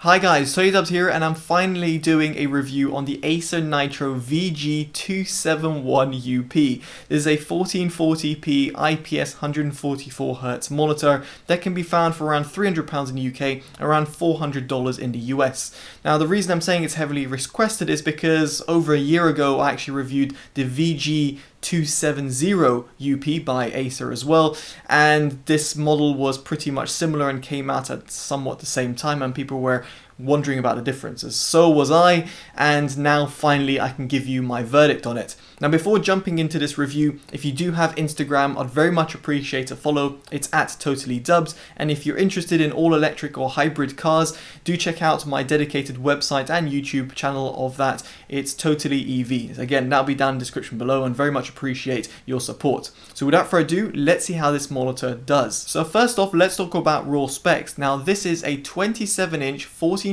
Hi guys, TotallyDubbed here, and I'm finally doing a review on the Acer Nitro VG271UP. This is a 1440p IPS 144Hz monitor that can be found for around £300 in the UK, around $400 in the US. Now the reason I'm saying it's heavily requested is because over a year ago I actually reviewed the VG270UP by Acer as well, and this model was pretty much similar and came out at somewhat the same time, and people were wondering about the differences. So was I, and now finally I can give you my verdict on it. Now before jumping into this review, if you do have Instagram, I'd very much appreciate a follow. It's at TotallyDubbed, and if you're interested in all electric or hybrid cars, do check out my dedicated website and YouTube channel of that. It's Totally EV. Again, that'll be down in the description below, and very much appreciate your support. So without further ado, let's see how this monitor does. So first off, let's talk about raw specs. Now this is a 27-inch 1440p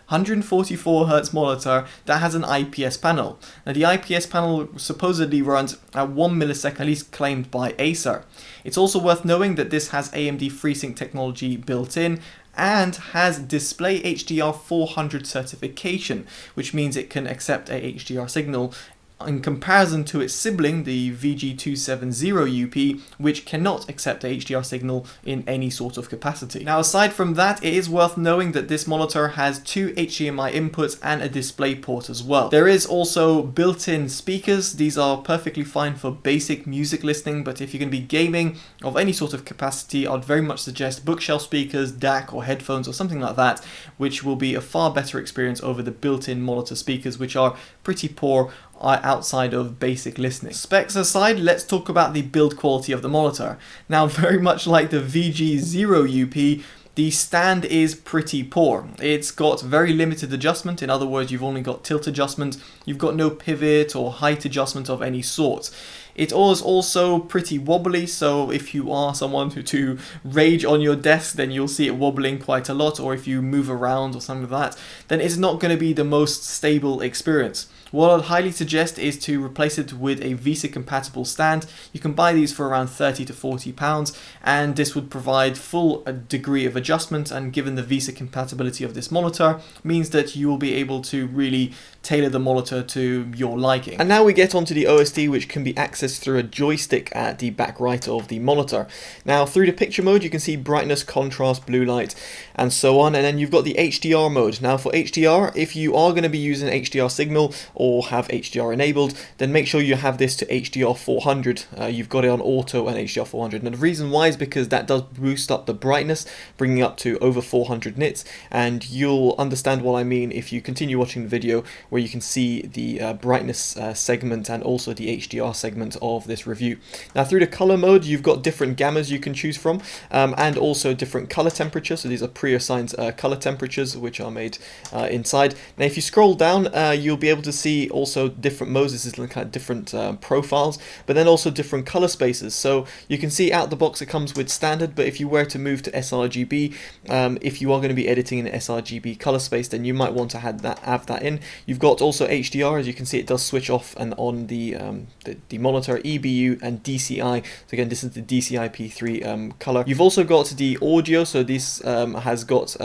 144Hz monitor that has an IPS panel. Now the IPS panel supposedly runs at 1 millisecond, at least claimed by Acer. It's also worth knowing that this has AMD FreeSync technology built in and has display HDR 400 certification, which means it can accept a HDR signal in comparison to its sibling, the VG270UP, which cannot accept a HDR signal in any sort of capacity. Now aside from that, it is worth knowing that this monitor has 2 HDMI inputs and a display port as well. There is also built-in speakers. These are perfectly fine for basic music listening, but if you're going to be gaming of any sort of capacity, I'd very much suggest bookshelf speakers, DAC or headphones or something like that, which will be a far better experience over the built-in monitor speakers, which are pretty poor outside of basic listening. Specs aside, let's talk about the build quality of the monitor. Now, very much like the VG0UP, the stand is pretty poor. It's got very limited adjustment. In other words, you've only got tilt adjustment. You've got no pivot or height adjustment of any sort. It is also pretty wobbly, so if you are someone to rage on your desk, then you'll see it wobbling quite a lot, or if you move around or something like that, then it's not going to be the most stable experience. What I'd highly suggest is to replace it with a VESA compatible stand. You can buy these for around £30 to £40, and this would provide full degree of adjustment, and given the VESA compatibility of this monitor, means that you will be able to really tailor the monitor to your liking. And now we get onto the OSD, which can be accessed through a joystick at the back right of the monitor. Now through the picture mode you can see brightness, contrast, blue light and so on, and then you've got the HDR mode. Now for HDR, if you are going to be using HDR signal or have HDR enabled, then make sure you have this to HDR 400. You've got it on auto and HDR 400, and the reason why is because that does boost up the brightness, bringing up to over 400 nits, and you'll understand what I mean if you continue watching the video, where you can see the brightness segment and also the HDR segment of this review. Now through the color mode, you've got different gammas you can choose from, and also different color temperatures. So these are pre-assigned color temperatures which are made inside. Now if you scroll down, you'll be able to see also different modes. This is kind of different profiles, but then also different color spaces. So you can see out the box it comes with standard, but if you were to move to sRGB, if you are going to be editing in sRGB color space, then you might want to have that in. You've got also HDR. As you can see, it does switch off and on the monitor, EBU and DCI. So again, this is the DCI-P3 color. You've also got the audio. So this has got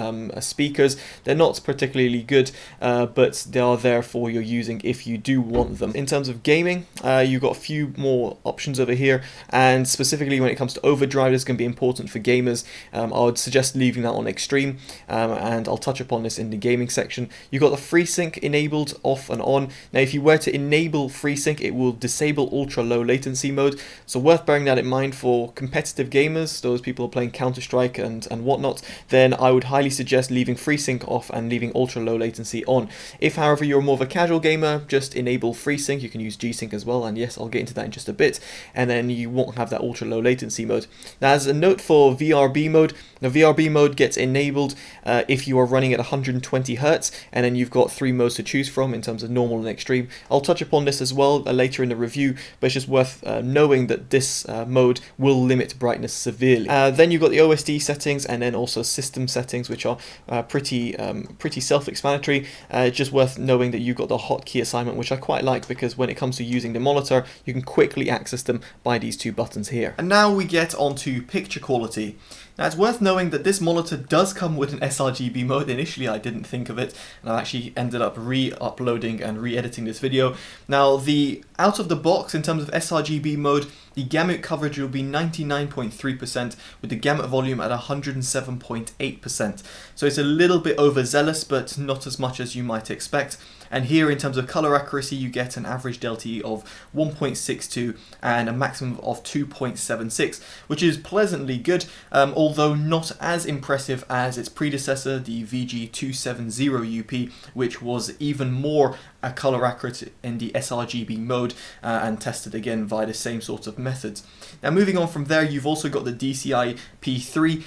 speakers. They're not particularly good, but they are there for your using if you do want them. In terms of gaming, you've got a few more options over here, and specifically when it comes to overdrive, this is going to be important for gamers. I would suggest leaving that on extreme, and I'll touch upon this in the gaming section. You've got the FreeSync enabled off and on. Now if you were to enable FreeSync, it will disable ultra low latency mode, so worth bearing that in mind for competitive gamers, those people who are playing Counter-Strike and whatnot. Then I would highly suggest leaving FreeSync off and leaving ultra low latency on. If however you're more of a casual gamer, just enable FreeSync. You can use G-Sync as well, and yes, I'll get into that in just a bit, and then you won't have that ultra low latency mode. Now as a note for VRB mode, the VRB mode gets enabled if you are running at 120 Hz, and then you've got 3 modes to choose from in terms of normal and extreme. I'll touch upon this as well later in the review, but it's just worth knowing that this mode will limit brightness severely. Then you've got the OSD settings and then also system settings, which are pretty self-explanatory. Just worth knowing that you've got the hotkey assignment, which I quite like, because when it comes to using the monitor, you can quickly access them by these 2 buttons here. And now we get onto picture quality. Now it's worth knowing that this monitor does come with an sRGB mode. Initially I didn't think of it, and I actually ended up re-uploading and re-editing this video. Now the out of the box in terms of sRGB mode, the gamut coverage will be 99.3% with the gamut volume at 107.8%. So it's a little bit overzealous, but not as much as you might expect. And here in terms of color accuracy, you get an average delta of 1.62 and a maximum of 2.76, which is pleasantly good, although not as impressive as its predecessor, the VG270UP, which was even more color accurate in the sRGB mode and tested again via the same sort of methods. Now moving on from there, you've also got the DCI P3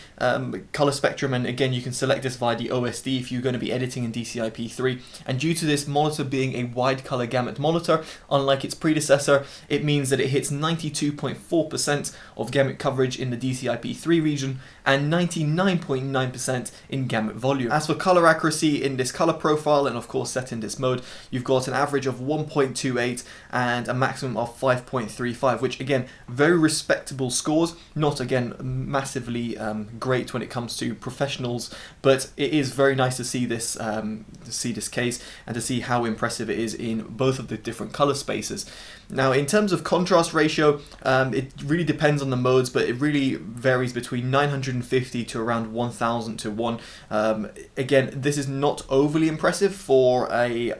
color spectrum, and again you can select this via the OSD if you're going to be editing in DCI P3. And due to this monitor being a wide color gamut monitor, unlike its predecessor, it means that it hits 92.4% of gamut coverage in the DCI P3 region and 99.9% in gamut volume. As for color accuracy in this color profile, and of course set in this mode, you've got an average of 1.28 and a maximum of 5.35, which again, very respectable scores. Not again massively great when it comes to professionals, but it is very nice to see this case and to see how impressive it is in both of the different color spaces. Now in terms of contrast ratio, it really depends on the modes, but it really varies between 950 to around 1000 to 1. Again, this is not overly impressive for a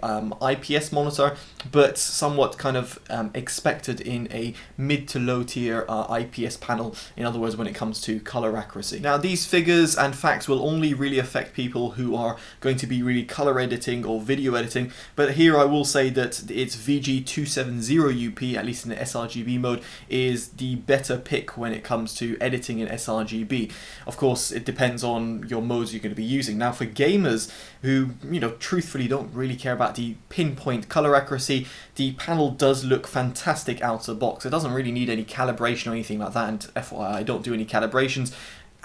IPS monitor, but somewhat kind of expected in a mid to low tier IPS panel, in other words when it comes to color accuracy. Now these figures and facts will only really affect people who are going to be really color editing or video editing, but here I will say that its VG270UP, at least in the sRGB mode, is the better pick when it comes to editing in sRGB. Of course it depends on your modes you're going to be using. Now for gamers who, you know, truthfully don't really care about the pinpoint color accuracy, the panel does look fantastic out of the box. It doesn't really need any calibration or anything like that, and FYI, I don't do any calibrations.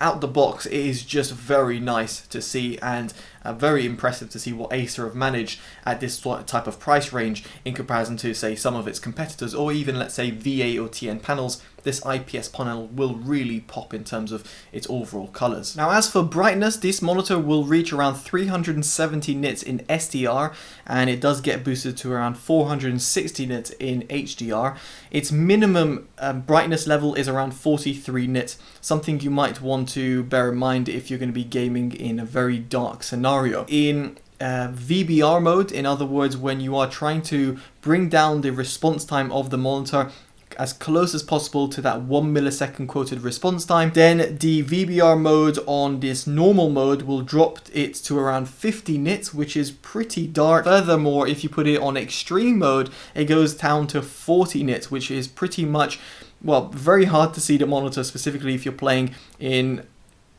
Out the box, it is just very nice to see, and very impressive to see what Acer have managed at this type of price range in comparison to, say, some of its competitors, or even, let's say, VA or TN panels. This IPS panel will really pop in terms of its overall colors. Now as for brightness, this monitor will reach around 370 nits in SDR, and it does get boosted to around 460 nits in HDR. Its minimum brightness level is around 43 nits, something you might want to bear in mind if you're going to be gaming in a very dark scenario. In VBR mode, in other words, when you are trying to bring down the response time of the monitor as close as possible to that 1 millisecond quoted response time, then the VBR mode on this normal mode will drop it to around 50 nits, which is pretty dark. Furthermore, if you put it on extreme mode, it goes down to 40 nits, which is pretty much, well, very hard to see the monitor, specifically if you're playing in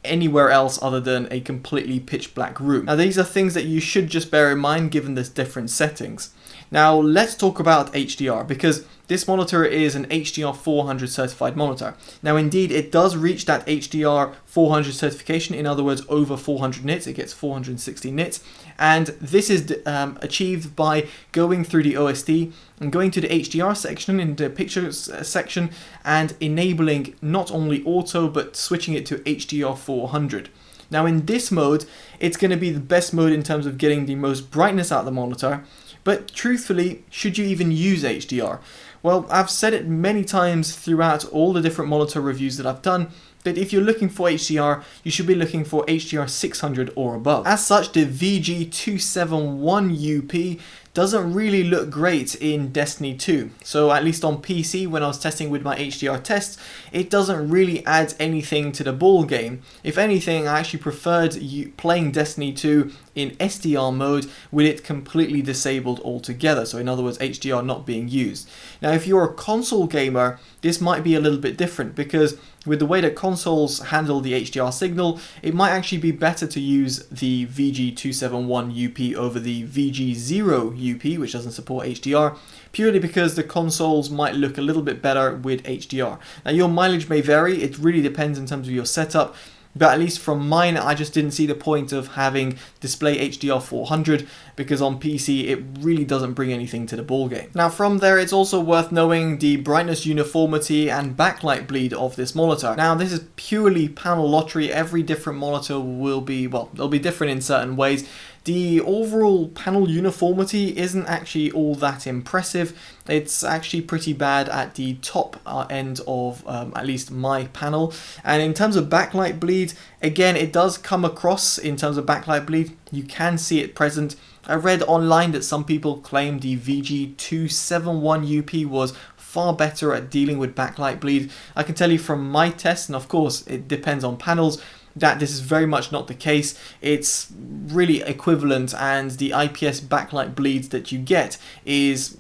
anywhere else other than a completely pitch black room. Now these are things that you should just bear in mind given the different settings. Now let's talk about HDR, because this monitor is an HDR 400 certified monitor. Now indeed it does reach that HDR 400 certification, in other words over 400 nits, it gets 460 nits, and this is achieved by going through the OSD and going to the HDR section in the pictures section and enabling not only auto but switching it to HDR 400. Now in this mode, it's going to be the best mode in terms of getting the most brightness out of the monitor, but truthfully, should you even use HDR? Well, I've said it many times throughout all the different monitor reviews that I've done, that if you're looking for HDR, you should be looking for HDR 600 or above. As such, the VG271UP doesn't really look great in Destiny 2. So at least on PC, when I was testing with my HDR tests, it doesn't really add anything to the ball game. If anything, I actually preferred playing Destiny 2 in SDR mode with it completely disabled altogether. So in other words, HDR not being used. Now, if you're a console gamer, this might be a little bit different, because with the way that consoles handle the HDR signal, it might actually be better to use the VG271UP over the VG0UP, which doesn't support HDR, purely because the consoles might look a little bit better with HDR. Now your mileage may vary, it really depends in terms of your setup. but at least from mine, I just didn't see the point of having display HDR 400 because on PC it really doesn't bring anything to the ballgame. Now from there, it's also worth knowing the brightness uniformity and backlight bleed of this monitor. Now this is purely panel lottery. Every different monitor will be, well, they'll be different in certain ways. The overall panel uniformity isn't actually all that impressive. It's actually pretty bad at the top end of at least my panel. And in terms of backlight bleed, again, it does come across in terms of backlight bleed. You can see it present. I read online that some people claim the VG271UP was far better at dealing with backlight bleed. I can tell you from my test, and of course it depends on panels, that this is very much not the case. It's really equivalent, and the IPS backlight bleed that you get is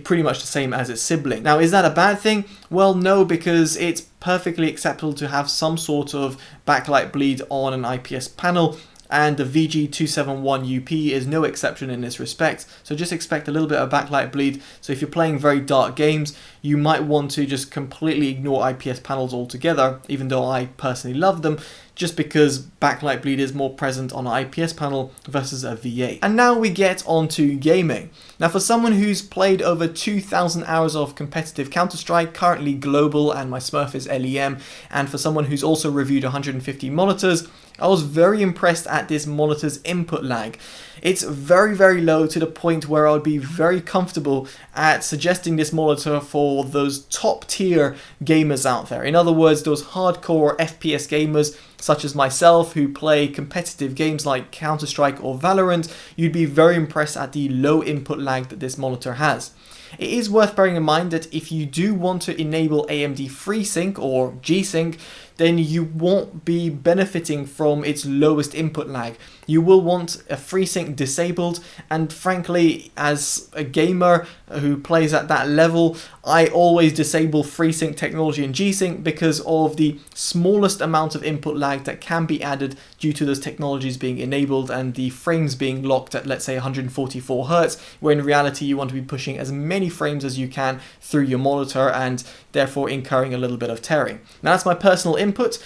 pretty much the same as its sibling. Now, is that a bad thing? Well, no, because it's perfectly acceptable to have some sort of backlight bleed on an IPS panel, and the VG271UP is no exception in this respect. So just expect a little bit of backlight bleed. So if you're playing very dark games, you might want to just completely ignore IPS panels altogether, even though I personally love them, just because backlight bleed is more present on an IPS panel versus a V8. And now we get on to gaming. Now for someone who's played over 2,000 hours of competitive Counter-Strike, currently global, and my Smurf is LEM, and for someone who's also reviewed 150 monitors, I was very impressed at this monitor's input lag. It's very, very low, to the point where I would be very comfortable at suggesting this monitor for those top tier gamers out there. In other words, those hardcore FPS gamers such as myself who play competitive games like Counter-Strike or Valorant. You'd be very impressed at the low input lag that this monitor has. It is worth bearing in mind that if you do want to enable AMD FreeSync or G-Sync, then you won't be benefiting from its lowest input lag. You will want a FreeSync disabled, and frankly, as a gamer who plays at that level, I always disable FreeSync technology in G-Sync because of the smallest amount of input lag that can be added due to those technologies being enabled and the frames being locked at, let's say, 144 Hz, where in reality you want to be pushing as many frames as you can through your monitor and therefore incurring a little bit of tearing. Now that's my personal input,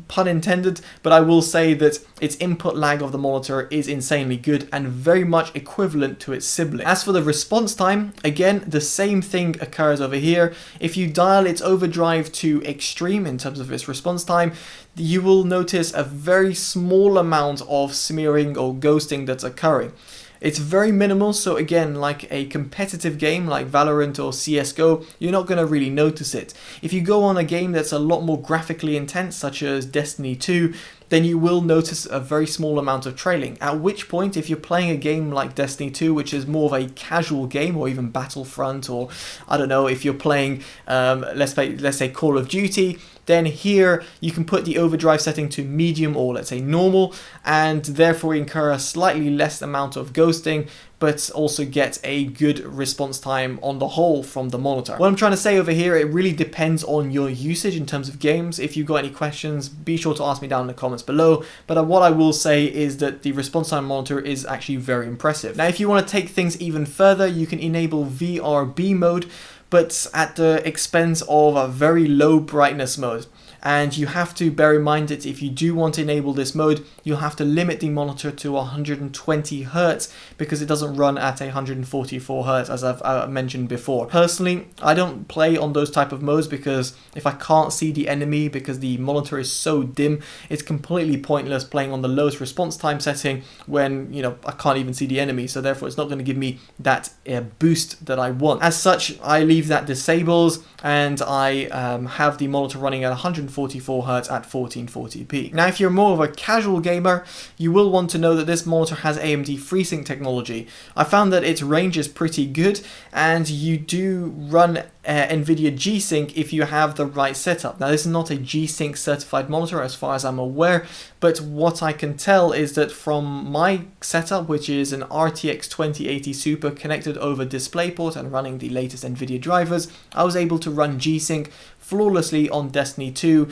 pun intended, but I will say that its input lag of the monitor is insanely good and very much equivalent to its sibling. As for the response time, again, the same thing occurs over here. If you dial its overdrive to extreme in terms of its response time, you will notice a very small amount of smearing or ghosting that's occurring. It's very minimal, so again, like a competitive game like Valorant or CSGO, you're not going to really notice it. If you go on a game that's a lot more graphically intense, such as Destiny 2, then you will notice a very small amount of trailing. At which point, if you're playing a game like Destiny 2, which is more of a casual game, or even Battlefront, or I don't know, if you're playing, let's say Call of Duty, then here you can put the overdrive setting to medium or let's say normal, and therefore incur a slightly less amount of ghosting, but also get a good response time on the whole from the monitor. What I'm trying to say over here, it really depends on your usage in terms of games. If you've got any questions, be sure to ask me down in the comments below. But what I will say is that the response time monitor is actually very impressive. Now, if you want to take things even further, you can enable VRB mode, but at the expense of a very low brightness mode. And you have to bear in mind that if you do want to enable this mode, you'll have to limit the monitor to 120 Hz because it doesn't run at 144 Hz, as I've mentioned before. Personally, I don't play on those type of modes because if I can't see the enemy because the monitor is so dim, it's completely pointless playing on the lowest response time setting when, you know, I can't even see the enemy. So therefore, it's not going to give me that boost that I want. As such, I leave that disabled and I have the monitor running at 144 Hz at 1440p. Now, if you're more of a casual gamer, you will want to know that this monitor has AMD FreeSync technology. I found that its range is pretty good, and you do run NVIDIA G-Sync if you have the right setup. Now, this is not a G-Sync certified monitor as far as I'm aware, but what I can tell is that from my setup, which is an RTX 2080 Super connected over DisplayPort and running the latest NVIDIA drivers, I was able to run G-Sync flawlessly on Destiny 2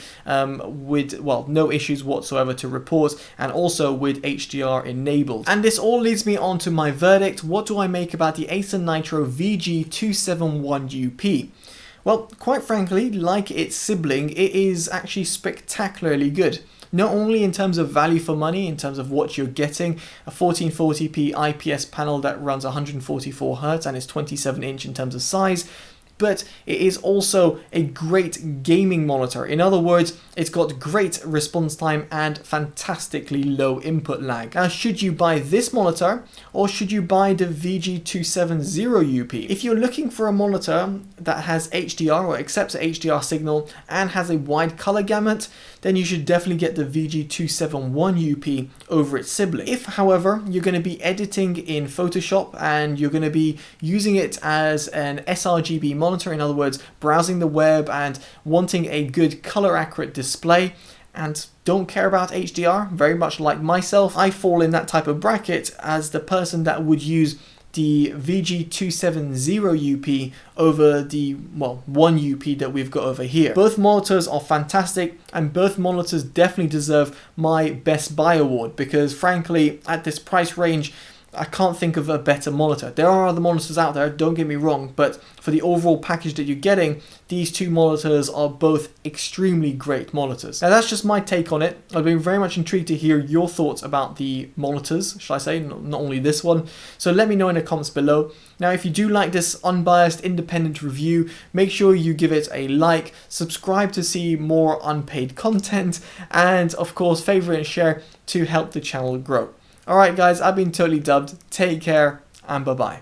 with, well, no issues whatsoever to report, and also with HDR enabled. And this all leads me on to my verdict. What do I make about the Acer Nitro VG271UP? Well, quite frankly, like its sibling, it is actually spectacularly good. not only in terms of value for money, in terms of what you're getting, a 1440p IPS panel that runs 144 Hz and is 27-inch in terms of size, but it is also a great gaming monitor. In other words, it's got great response time and fantastically low input lag. Now, should you buy this monitor or should you buy the VG270UP? If you're looking for a monitor that has HDR or accepts an HDR signal and has a wide color gamut, then you should definitely get the VG271UP over its sibling. If, however, you're going to be editing in Photoshop and you're going to be using it as an sRGB monitor, in other words, browsing the web and wanting a good color accurate display, and don't care about HDR, very much like myself, I fall in that type of bracket as the person that would use the VG270UP over the, well, one UP that we've got over here. Both monitors are fantastic and both monitors definitely deserve my Best Buy award, because frankly, at this price range, I can't think of a better monitor. There are other monitors out there, don't get me wrong, but for the overall package that you're getting, these two monitors are both extremely great monitors. Now that's just my take on it. I've been very much intrigued to hear your thoughts about the monitors, should I say, not only this one. So let me know in the comments below. Now if you do like this unbiased independent review, make sure you give it a like, subscribe to see more unpaid content, and of course favorite and share to help the channel grow. Alright guys, I've been Totally Dubbed, take care and bye bye.